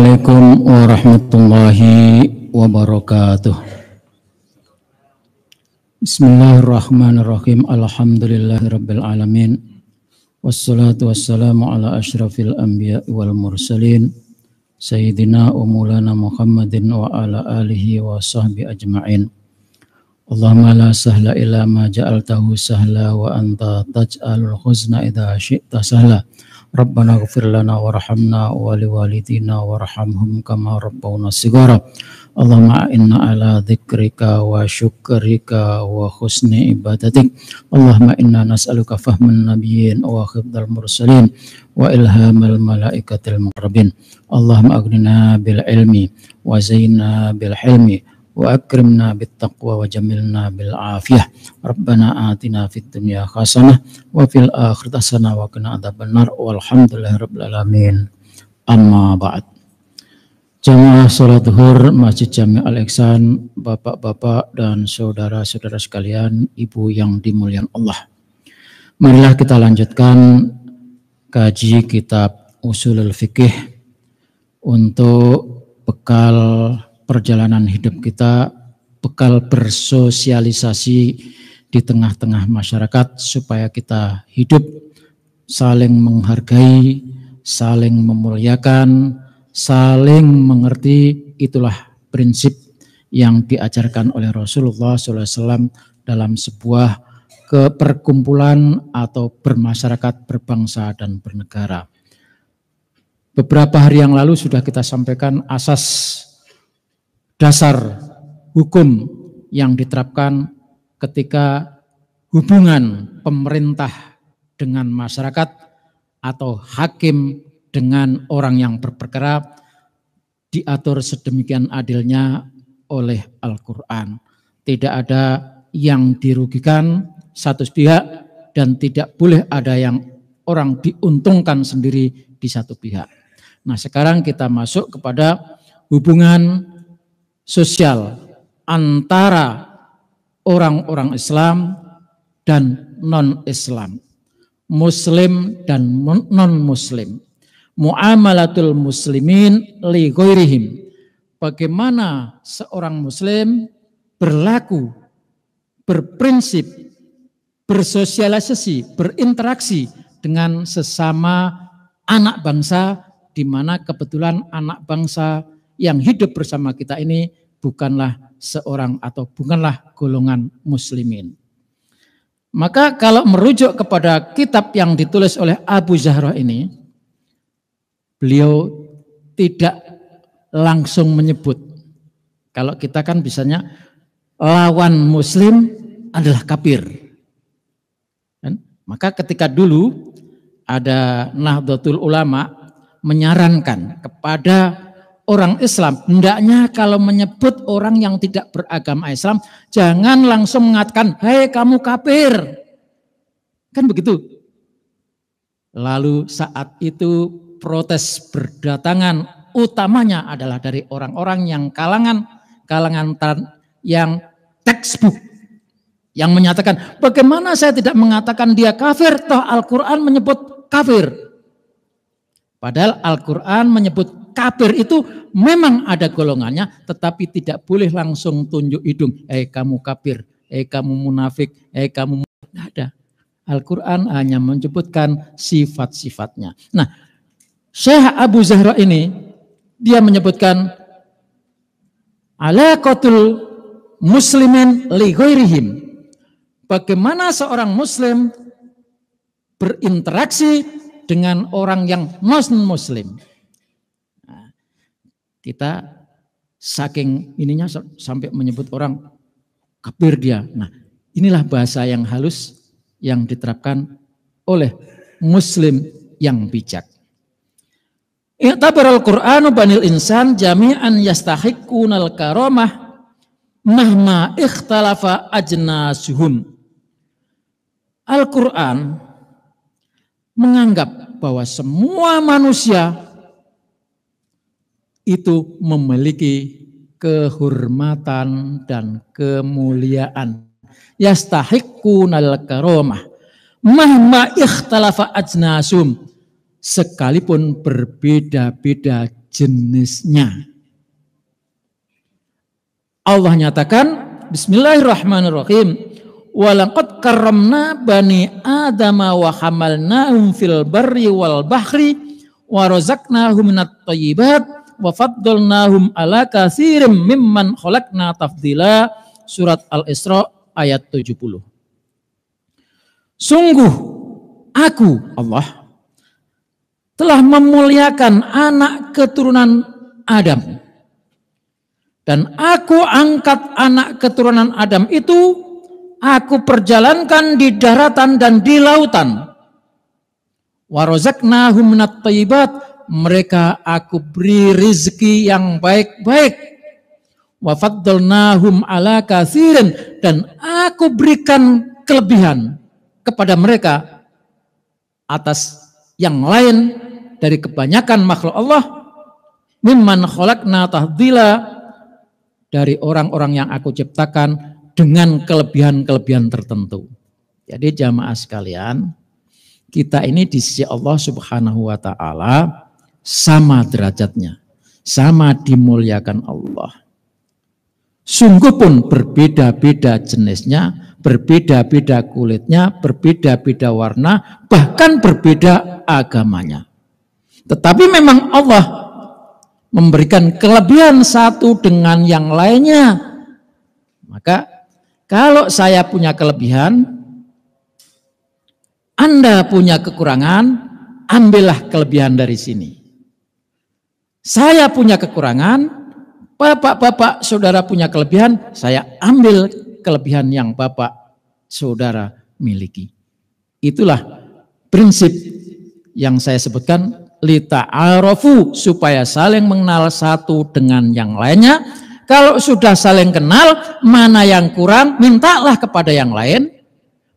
Assalamualaikum warahmatullahi wabarakatuh. Bismillahirrahmanirrahim. Alhamdulillahirabbil alamin. Wassalatu wassalamu ala asyrafil anbiya wal mursalin sayyidina wa maulana Muhammadin wa ala alihi wa sahbihi ajma'in. Allahumma la sahla illa ma ja'altahu sahla wa anta taj'alul huzna idza syi'ta sahla. Rabbana ighfir lana warhamna wa liwalidina warhamhum kama rabbawna shighara. Allahumma inna ala dzikrika wa syukrika wa husni ibadatik. Allahumma inna nas'aluka fahman nabiyyin wa hifdzal mursalin wa ilhamal malaikatil muqarrabin. Allahumma aghnina bil ilmi wa zayyinna bil hilmi wa akrimna bit taqwa wa jamilna bil afiyah. Rabbana atina fid dunya hasanah wa fil akhirati hasanah wa qina adzabannar. Walhamdulillahirabbil alamin. Amma ba'd. Jamaah salat zuhur Masjid Jami Al-Ihsan, bapak-bapak dan saudara-saudara sekalian, ibu yang dimuliakan Allah. Marilah kita lanjutkan kaji kitab Ushulul Fiqh untuk bekal perjalanan hidup kita, bekal bersosialisasi di tengah-tengah masyarakat supaya kita hidup saling menghargai, saling memuliakan, saling mengerti. Itulah prinsip yang diajarkan oleh Rasulullah SAW dalam sebuah perkumpulan atau bermasyarakat, berbangsa dan bernegara. Beberapa hari yang lalu sudah kita sampaikan asas dasar hukum yang diterapkan ketika hubungan pemerintah dengan masyarakat atau hakim dengan orang yang berperkara diatur sedemikian adilnya oleh Al-Quran. Tidak ada yang dirugikan satu pihak dan tidak boleh ada yang orang diuntungkan sendiri di satu pihak. Nah, sekarang kita masuk kepada hubungan sosial antara orang-orang Islam dan non-Islam, Muslim dan non-Muslim. Muamalatul muslimin li ghairihim. Bagaimana seorang Muslim berlaku, berprinsip, bersosialisasi, berinteraksi dengan sesama anak bangsa, di mana kebetulan anak bangsa yang hidup bersama kita ini bukanlah seorang atau bukanlah golongan muslimin. Maka kalau merujuk kepada kitab yang ditulis oleh Abu Zahra ini, beliau tidak langsung menyebut. Kalau kita kan bisanya lawan muslim adalah kafir. Maka ketika dulu ada Nahdlatul Ulama menyarankan kepada orang Islam, hendaknya kalau menyebut orang yang tidak beragama Islam, jangan langsung mengatakan, "Hei kamu kafir." Kan begitu. Lalu saat itu protes berdatangan, utamanya adalah dari orang-orang yang kalangan yang textbook, yang menyatakan, bagaimana saya tidak mengatakan dia kafir, toh Al-Quran menyebut kafir. Padahal Al-Quran menyebut kafir itu memang ada golongannya, tetapi tidak boleh langsung tunjuk hidung. Kamu kafir, kamu munafik, kamu tidak ada. Al-Quran hanya menyebutkan sifat-sifatnya. Nah, Syekh Abu Zahra ini dia menyebutkan alaqatul muslimin li ghairihim. Bagaimana seorang muslim berinteraksi dengan orang yang non-muslim. Kita saking ininya sampai menyebut orang kafir dia. Nah, inilah bahasa yang halus yang diterapkan oleh muslim yang bijak. I'tabaral Qur'anu banil insan jami'an yastahiqqunal karamah mahma ikhtalafa ajnasuhum. Al-Qur'an menganggap bahwa semua manusia itu memiliki kehormatan dan kemuliaan. Yastahiqqunal karamah mahma ikhtalafa ajnasum, sekalipun berbeda-beda jenisnya. Allah nyatakan, Bismillahirrahmanirrahim. Walaqad karramna bani adama wa hamalnahum fil barri wal bahri wa razaqnahum minat thayyibat wa faddalnahum ala katsirin mimman khalaqna tafdila. Surat Al-Isra ayat 70. Sungguh aku Allah telah memuliakan anak keturunan Adam, dan aku angkat anak keturunan Adam itu, aku perjalankan di daratan dan di lautan. Wa razaqnahum minat thayyibat, mereka aku beri rezeki yang baik-baik. Wa faddalnahum ala katsirin, dan aku berikan kelebihan kepada mereka atas yang lain dari kebanyakan makhluk Allah. Mimman khalaqna tafdila, dari orang-orang yang aku ciptakan dengan kelebihan-kelebihan tertentu. Jadi jamaah sekalian, kita ini di sisi Allah Subhanahu wa taala sama derajatnya, sama dimuliakan Allah. Sungguh pun berbeda-beda jenisnya, berbeda-beda kulitnya, berbeda-beda warna, bahkan berbeda agamanya. Tetapi memang Allah memberikan kelebihan satu dengan yang lainnya. Maka kalau saya punya kelebihan, Anda punya kekurangan, ambillah kelebihan dari sini. Saya punya kekurangan, bapak-bapak saudara punya kelebihan, saya ambil kelebihan yang bapak saudara miliki. Itulah prinsip yang saya sebutkan, lita'arafu, supaya saling mengenal satu dengan yang lainnya. Kalau sudah saling kenal, mana yang kurang, mintalah kepada yang lain.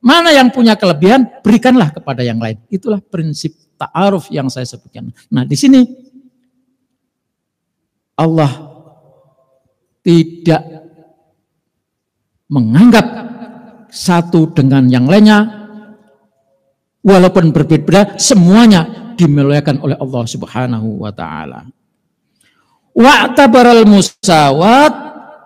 Mana yang punya kelebihan, berikanlah kepada yang lain. Itulah prinsip ta'aruf yang saya sebutkan. Nah, di sini Allah tidak menganggap satu dengan yang lainnya, walaupun berbeda, semuanya dimuliakan oleh Allah Subhanahu wa taala. Wa'tabaral musawat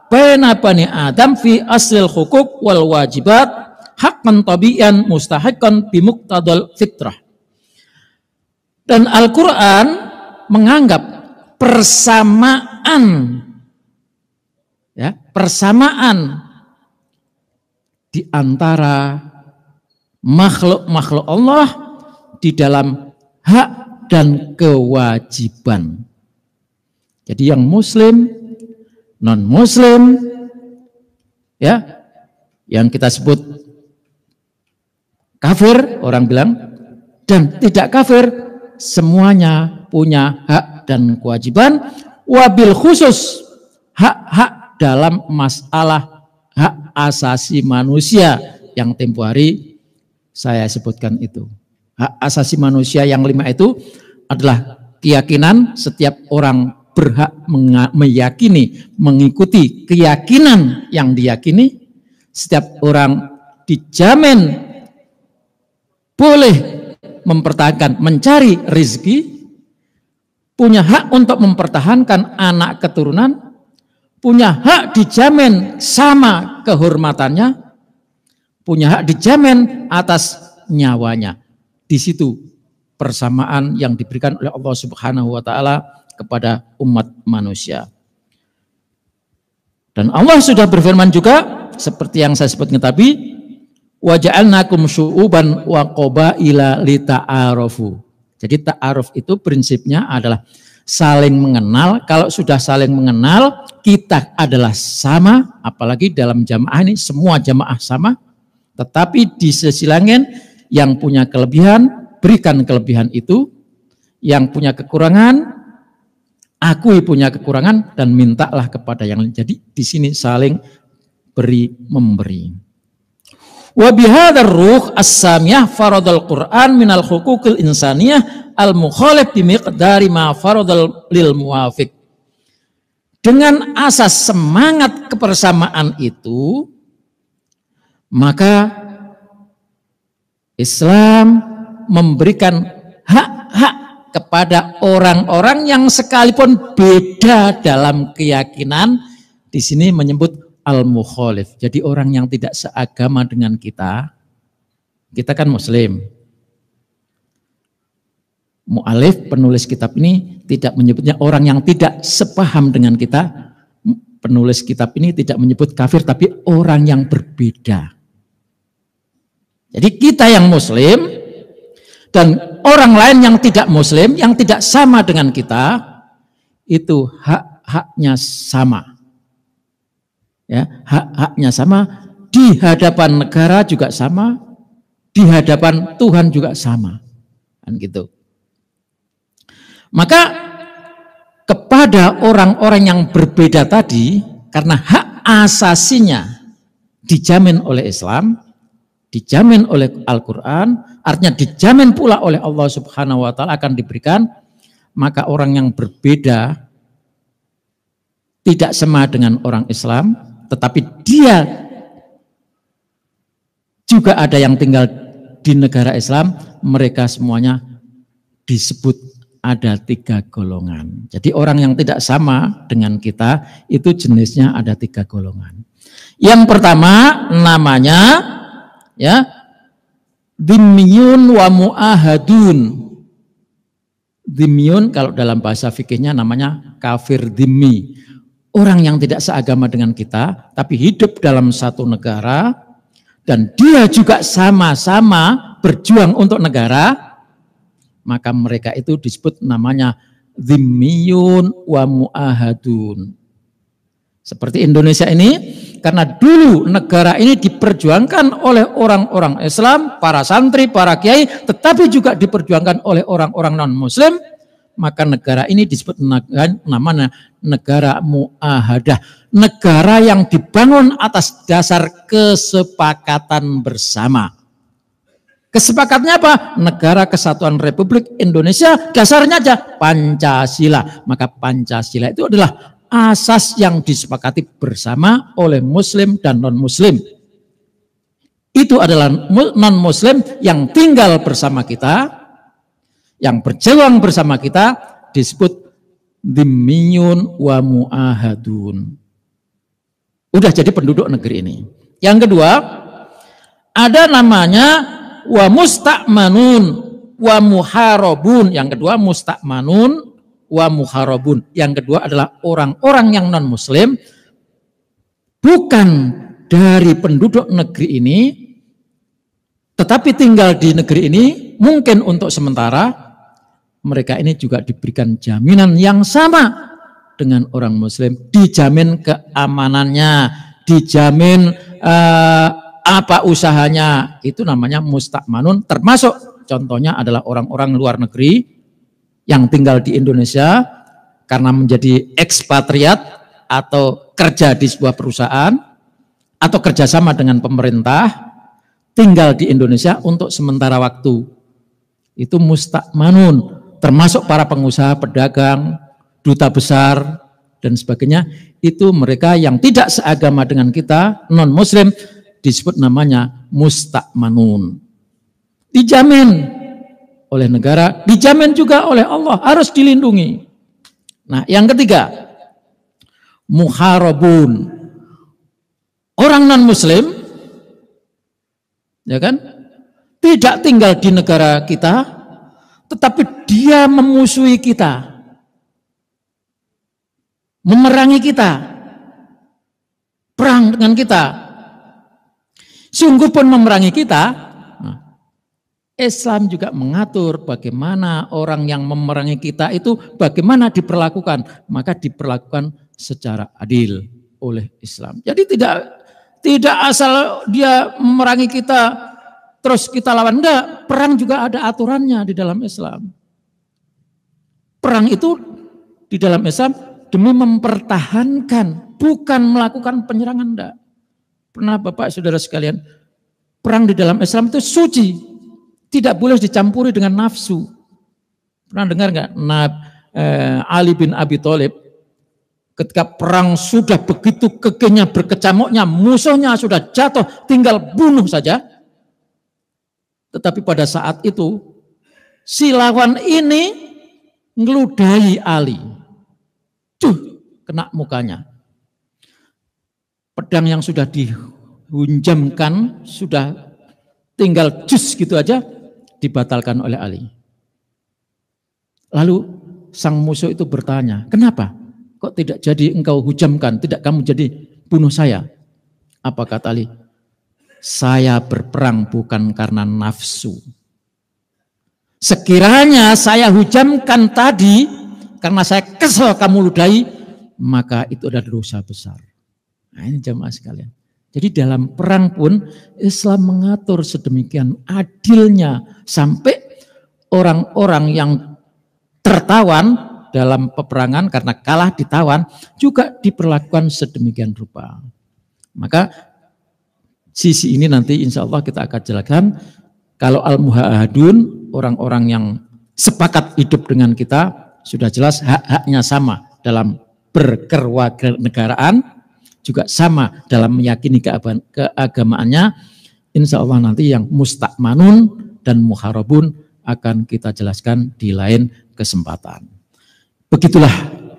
baina bani Adam fi aslil hukuk wal wajibat haqqan tabi'an mustahiqqan bimuqtadal fitrah. Dan Al-Quran menganggap persamaan, ya, persamaan di antara makhluk-makhluk Allah di dalam hak dan kewajiban. Jadi yang muslim, non muslim, ya, yang kita sebut kafir, orang bilang, dan tidak kafir, semuanya punya hak dan kewajiban. Wabil khusus hak-hak dalam masalah hak asasi manusia yang tempo hari saya sebutkan itu. Hak asasi manusia yang 5 itu adalah keyakinan setiap orang berhak meyakini, mengikuti keyakinan yang diyakini. Setiap orang dijamin boleh mempertahankan, mencari rezeki, punya hak untuk mempertahankan anak keturunan, punya hak dijamin sama kehormatannya, punya hak dijamin atas nyawanya. Di situ persamaan yang diberikan oleh Allah Subhanahu wa taala kepada umat manusia. Dan Allah sudah berfirman juga seperti yang saya sebutkan tadi, wa ja'alnakum syu'uban wa qabaila lita'arafu. Jadi ta'aruf itu prinsipnya adalah saling mengenal. Kalau sudah saling mengenal, kita adalah sama, apalagi dalam jamaah ini semua jamaah sama. Tetapi di sisi lain yang punya kelebihan, berikan kelebihan itu. Yang punya kekurangan, akui punya kekurangan dan mintalah kepada yang lain. Jadi di sini saling beri memberi. Wa bihadzal ruh as-samiyah faradal Qur'an minal huquqil insaniyah al-mukhalif bi miqdari ma faradal lil muwafiq. Dengan asas semangat kebersamaan itu, maka Islam memberikan hak-hak kepada orang-orang yang sekalipun beda dalam keyakinan. Di sini menyebut al-mukhalif. Jadi orang yang tidak seagama dengan kita. Kita kan muslim. Mu'alif, penulis kitab ini tidak menyebutnya orang yang tidak sepaham dengan kita. Penulis kitab ini tidak menyebut kafir, tapi orang yang berbeda. Jadi kita yang muslim dan orang lain yang tidak muslim, yang tidak sama dengan kita, itu hak-haknya sama. Ya, hak-haknya sama, di hadapan negara juga sama, di hadapan Tuhan juga sama. Kan gitu. Maka kepada orang-orang yang berbeda tadi, karena hak asasinya dijamin oleh Islam, dijamin oleh Al-Quran, artinya dijamin pula oleh Allah Subhanahu wa Ta'ala akan diberikan, maka orang yang berbeda tidak sama dengan orang Islam, tetapi dia juga ada yang tinggal di negara Islam, mereka semuanya disebut ada 3 golongan. Jadi orang yang tidak sama dengan kita itu jenisnya ada 3 golongan. Yang pertama namanya ya dhimmiyun wa mu'ahadun. Dhimmiyun kalau dalam bahasa fikihnya namanya kafir dhimmi. Orang yang tidak seagama dengan kita tapi hidup dalam satu negara dan dia juga sama-sama berjuang untuk negara, maka mereka itu disebut namanya dhimmiyun wa mu'ahadun. Seperti Indonesia ini, karena dulu negara ini diperjuangkan oleh orang-orang Islam, para santri, para kiai, tetapi juga diperjuangkan oleh orang-orang non-muslim, maka negara ini disebut namanya negara mu'ahadah. Negara yang dibangun atas dasar kesepakatan bersama. Kesepakatannya apa? Negara Kesatuan Republik Indonesia, dasarnya aja Pancasila. Maka Pancasila itu adalah asas yang disepakati bersama oleh muslim dan non-muslim. Itu adalah non-muslim yang tinggal bersama kita, yang berjuang bersama kita, disebut dhimmiyun wa mu'ahadun. Udah jadi penduduk negeri ini. Yang kedua, ada namanya wa musta'manun wa muharabun. Yang kedua musta'manun wa muharabun. Yang kedua adalah orang-orang yang non muslim bukan dari penduduk negeri ini tetapi tinggal di negeri ini mungkin untuk sementara. Mereka ini juga diberikan jaminan yang sama dengan orang muslim, dijamin keamanannya, dijamin apa usahanya, itu namanya musta'manun. Termasuk contohnya adalah orang-orang luar negeri yang tinggal di Indonesia karena menjadi ekspatriat atau kerja di sebuah perusahaan atau kerjasama dengan pemerintah, tinggal di Indonesia untuk sementara waktu. Itu musta'manun, termasuk para pengusaha, pedagang, duta besar dan sebagainya. Itu mereka yang tidak seagama dengan kita, non-muslim, disebut namanya musta'manun. Dijamin oleh negara, dijamin juga oleh Allah, harus dilindungi. Nah, yang ketiga, muharabun. Orang non-muslim, ya kan, tidak tinggal di negara kita, tetapi dia memusuhi kita, memerangi kita, perang dengan kita. Sungguh pun memerangi kita, Islam juga mengatur bagaimana orang yang memerangi kita itu bagaimana diperlakukan. Maka diperlakukan secara adil oleh Islam. Jadi tidak asal dia memerangi kita terus kita lawan. Enggak, perang juga ada aturannya di dalam Islam. Perang itu di dalam Islam demi mempertahankan, bukan melakukan penyerangan. Enggak. Pernah Bapak Saudara sekalian, perang di dalam Islam itu suci, tidak boleh dicampuri dengan nafsu. Pernah dengar nggak? Ali bin Abi Thalib ketika perang sudah begitu kekehnya, berkecamuknya, musuhnya sudah jatuh, tinggal bunuh saja. Tetapi pada saat itu si lawan ini ngeludahi Ali. Kena mukanya. Pedang yang sudah dihunjamkan, sudah tinggal jus gitu aja, dibatalkan oleh Ali. Lalu sang musuh itu bertanya, kenapa? Kok tidak jadi engkau hujamkan, tidak kamu jadi bunuh saya? Apa kata Ali? Saya berperang bukan karena nafsu. Sekiranya saya hujamkan tadi, karena saya kesel kamu ludahi, maka itu adalah dosa besar. Nah ini jamaah sekalian. Jadi dalam perang pun Islam mengatur sedemikian adilnya sampai orang-orang yang tertawan dalam peperangan karena kalah ditawan juga diperlakukan sedemikian rupa. Maka sisi ini nanti insya Allah kita akan jelaskan. Kalau al-muhahadun, orang-orang yang sepakat hidup dengan kita, sudah jelas hak-haknya sama dalam berkewarganegaraan, juga sama dalam meyakini keagamaannya. Insya Allah nanti yang mustakmanun dan muharabun akan kita jelaskan di lain kesempatan. Begitulah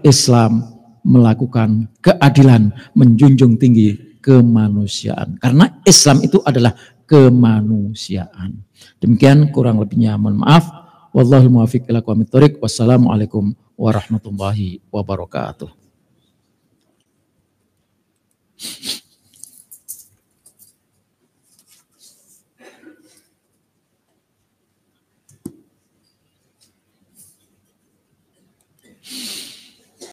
Islam melakukan keadilan, menjunjung tinggi kemanusiaan. Karena Islam itu adalah kemanusiaan. Demikian kurang lebihnya mohon maaf. Wallahul muwaffiq ila aqwamit thoriq. Wassalamualaikum warahmatullahi wabarakatuh.